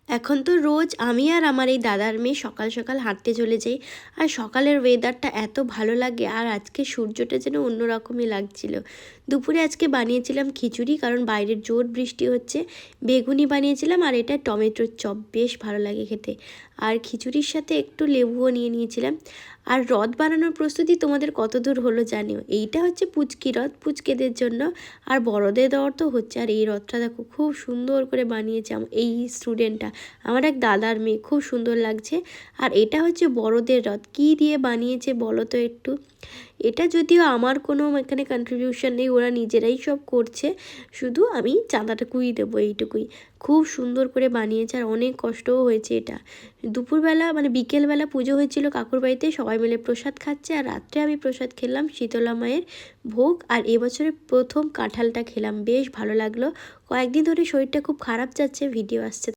এখন তো রোজ আমি আর আমার এই দাদার মেয়ে সকাল সকাল হাঁটতে চলে যাই। আর সকালের ওয়েদারটা এত ভালো লাগে, আর আজকে সূর্যটা যেন অন্যরকমই লাগছিল। দুপুরে আজকে বানিয়েছিলাম খিচুড়ি, কারণ বাইরের জোর বৃষ্টি হচ্ছে। বেগুনি বানিয়েছিলাম, আর এটা টমেটোর চপ, বেশ ভালো লাগে খেতে। আর খিচুড়ির সাথে একটু লেবুও নিয়ে নিয়েছিলাম। আর রথ বানানোর প্রস্তুতি তোমাদের কত দূর হলো জানিও। এইটা হচ্ছে পুচকি রথ, পুচকেদের জন্য। আর বড়দের দেওয়ার তো হচ্ছে। আর এই রথটা দেখো খুব সুন্দর করে বানিয়েছে এই স্টুডেন্টটা, আমার এক দাদার মেয়ে, খুব সুন্দর লাগছে। আর এটা হচ্ছে বড়দের রথ, কী দিয়ে বানিয়েছে বলো তো একটু। এটা যদিও আমার কোনো এখানে কন্ট্রিবিউশন নেই, ওরা নিজেরাই সব করছে, শুধু আমি চাঁদাটুকুই দেবো, এইটুকুই। খুব সুন্দর করে বানিয়েছে, আর অনেক কষ্টও হয়েছে এটা। দুপুরবেলা মানে বিকেলবেলা পুজো হয়েছিল কাকুর বাড়িতে, সবাই মিলে প্রসাদ খাচ্ছে। আর রাত্রে আমি প্রসাদ খেলাম শীতলা মায়ের ভোগ। আর এবছরের প্রথম কাঁঠালটা খেলাম, বেশ ভালো লাগলো। কয়েকদিন ধরে শরীরটা খুব খারাপ যাচ্ছে, ভিডিও আসছে।